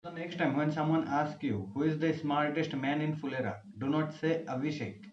So next time when someone asks you who is the smartest man in Fulera, do not say Abhishek.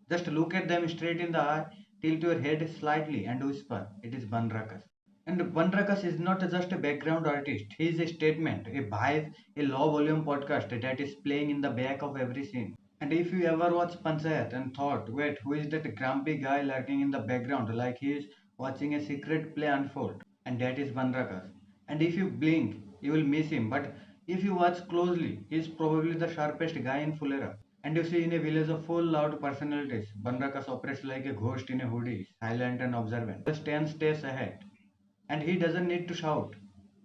Just look at them straight in the eye, tilt your head slightly and whisper, it is Banrakas. And Banrakas is not just a background artist, he is a statement, a vibe, a low volume podcast that is playing in the back of every scene. And if you ever watch Panchayat and thought, wait, who is that grumpy guy lurking in the background like he is watching a secret play unfold? And that is Banrakas. And if you blink, you will miss him. But if you watch closely, he is probably the sharpest guy in Fulera. And you see, in a village of full loud personalities, Banrakas operates like a ghost in a hoodie, silent and observant. Just 10 steps ahead. And he doesn't need to shout.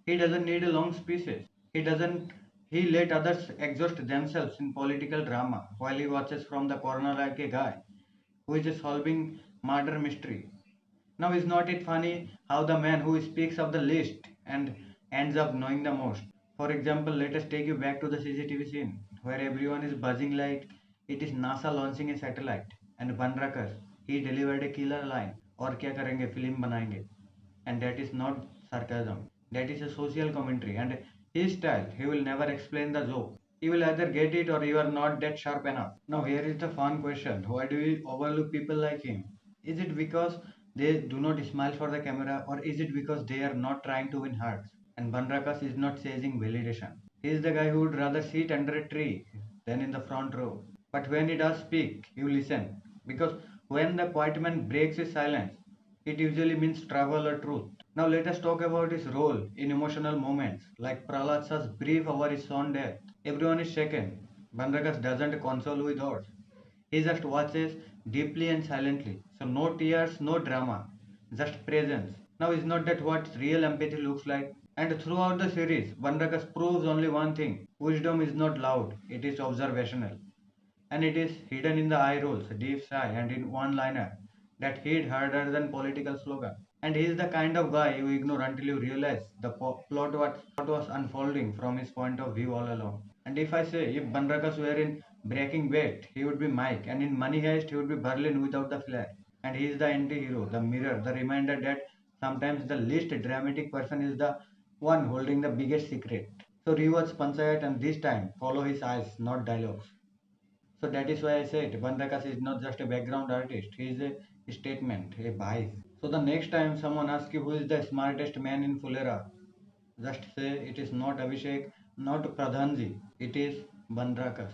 He doesn't need a long speeches. He doesn't he let others exhaust themselves in political drama while he watches from the corner like a guy who is solving murder mystery. Now is not it funny how the man who speaks of the least and ends up knowing the most? For example, let us take you back to the CCTV scene where everyone is buzzing like it is NASA launching a satellite and Banrakas, he delivered a killer line और क्या करेंगे film बनाएंगे, and that is not sarcasm, that is a social commentary. And his style, he will never explain the joke, you will either get it or you are not that sharp enough. Now here is the fun question, why do we overlook people like him? Is it because they do not smile for the camera, or is it because they are not trying to win hearts? And Banrakas is not chasing validation, he is the guy who would rather sit under a tree than in the front row. But when he does speak, you listen, because when the quiet man breaks his silence, it usually means travel or truth. Now let us talk about his role in emotional moments, like Pralad's brief over his son death. Everyone is shaken. Banrakas doesn't console with words. He just watches deeply and silently. So no tears, no drama, just presence. Now is not that what real empathy looks like? And throughout the series, Banrakas proves only one thing. Wisdom is not loud, it is observational. And it is hidden in the eye rolls, deep sigh, and in one-liner that hit harder than political slogan. And he is the kind of guy you ignore until you realize the plot was unfolding from his point of view all along. And if I say if Banrakas were in Breaking Bad, he would be Mike, and in Money Heist, he would be Berlin without the flair. And he is the anti-hero, the mirror, the reminder that sometimes the least dramatic person is the one holding the biggest secret. So rewatch Panchayat and this time follow his eyes, not dialogues. So that is why I said Banrakas is not just a background artist, he is a statement, a vibe. So the next time someone asks you who is the smartest man in Fulera, just say it is not Abhishek, not Pradhanji, it is Banrakas.